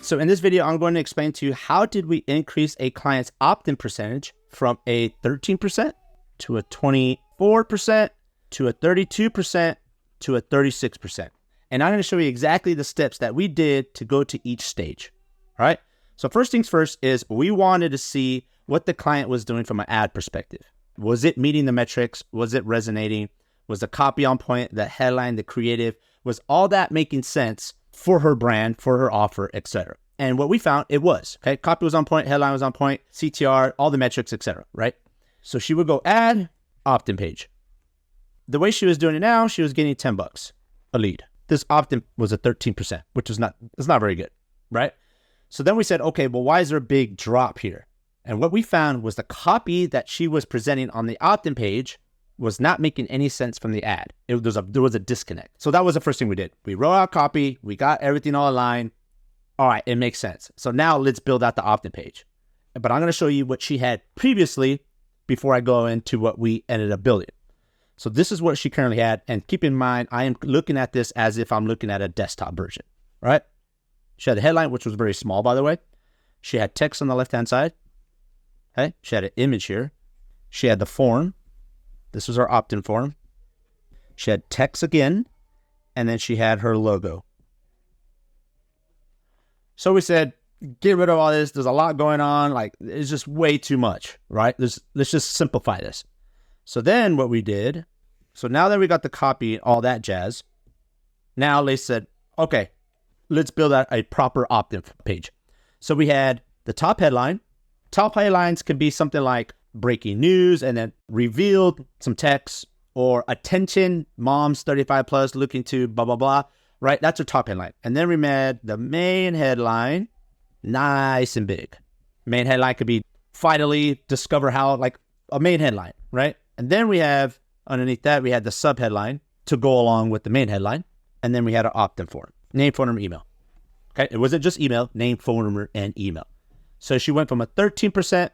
So in this video, I'm going to explain to you how did we increase a client's opt-in percentage from a 13% to a 24% to a 32% to a 36%. And I'm going to show you exactly the steps that we did to go to each stage. All right. So first things first is we wanted to see what the client was doing from an ad perspective. Was it meeting the metrics? Was it resonating? Was the copy on point? The headline, the creative, was all that making sense for her brand, for her offer, etc. And what we found, it was, okay, copy was on point, headline was on point, CTR, all the metrics, etc. Right? So she would go ad, opt-in page. The way she was doing it now, she was getting $10 a lead. This opt-in was a 13%, which is not very good, right? So then we said, okay, well, why is there a big drop here? And what we found was the copy that she was presenting on the opt-in page was not making any sense from the ad. There was a disconnect. So that was the first thing we did. We wrote out copy. We got everything all aligned. All right, it makes sense. So now let's build out the opt-in page. But I'm going to show you what she had previously before I go into what we ended up building. So this is what she currently had. And keep in mind, I am looking at this as if I'm looking at a desktop version, right? She had the headline, which was very small, by the way. She had text on the left-hand side. Okay. She had an image here. She had the form. This was our opt-in form. She had text again, and then she had her logo. So we said, get rid of all this. There's a lot going on. Like, it's just way too much, right? Let's just simplify this. So then what we did, so now that we got the copy, all that jazz, now they said, okay, let's build out a proper opt-in page. So we had the top headline. Top headlines could be something like breaking news and then revealed some text, or attention, moms 35 plus looking to blah, blah, blah, right? That's our top headline. And then we made the main headline nice and big. Main headline could be finally discover how, like a main headline, right? And then we have underneath that, we had the sub headline to go along with the main headline. And then we had an opt-in form, name, phone number, email. Okay. It wasn't just email, name, phone number, and email. So she went from a 13%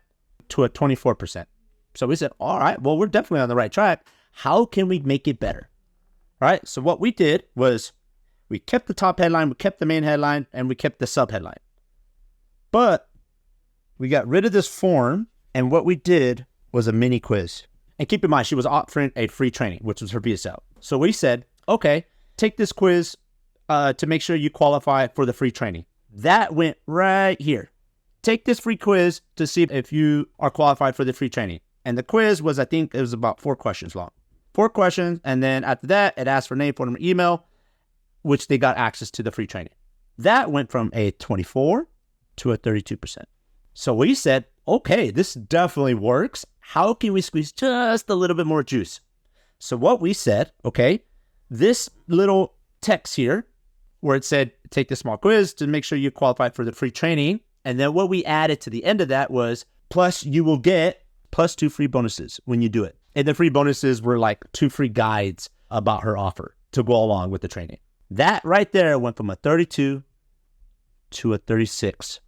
to a 24%. So we said, all right, well, we're definitely on the right track. How can we make it better? All right. So what we did was we kept the top headline, we kept the main headline, and we kept the sub headline. But we got rid of this form, and what we did was a mini quiz. And keep in mind, she was offering a free training, which was her VSL. So we said, okay, take this quiz to make sure you qualify for the free training. That went right here. Take this free quiz to see if you are qualified for the free training. And the quiz was, I think it was about 4 questions long. 4 questions. And then after that, it asked for name, phone number, email, which they got access to the free training. That went from a 24 to a 32%. So we said, okay, this definitely works. How can we squeeze just a little bit more juice? So what we said, okay, this little text here where it said, take this small quiz to make sure you qualify for the free training. And then what we added to the end of that was, plus you will get plus 2 free bonuses when you do it. And the free bonuses were like 2 free guides about her offer to go along with the training. That right there went from a 32 to a 36%.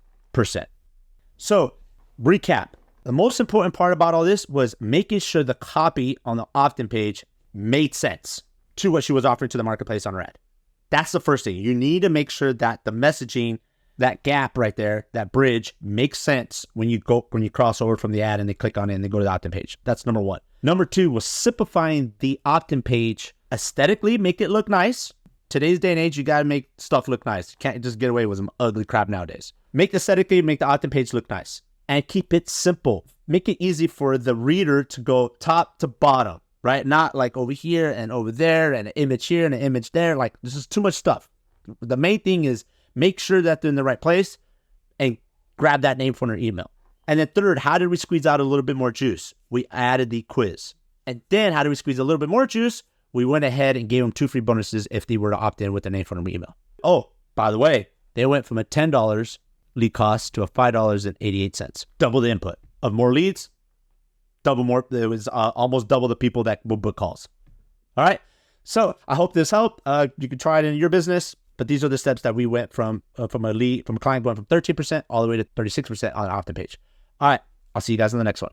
So recap, the most important part about all this was making sure the copy on the opt-in page made sense to what she was offering to the marketplace on her ad. That's the first thing. You need to make sure that the messaging, that gap right there, that bridge makes sense when you cross over from the ad and they click on it and they go to the opt-in page. That's number 1. Number 2 was simplifying the opt-in page aesthetically, make it look nice. Today's day and age, you got to make stuff look nice. You can't just get away with some ugly crap nowadays. Make aesthetically, make the opt-in page look nice, and keep it simple. Make it easy for the reader to go top to bottom, right? Not like over here and over there and an image here and an image there. Like, this is too much stuff. The main thing is make sure that they're in the right place and grab that name, phone, or email. And then third, how did we squeeze out a little bit more juice? We added the quiz. And then how did we squeeze a little bit more juice? We went ahead and gave them 2 free bonuses if they were to opt in with the name, phone, or email. Oh, by the way, they went from a $10 lead cost to a $5.88. Double the input of more leads, double more. It was almost double the people that will book calls. All right. So I hope this helped. You can try it in your business, but these are the steps that we went from a client going from 13% all the way to 36% on an opt-in page. All right. I'll see you guys on the next one.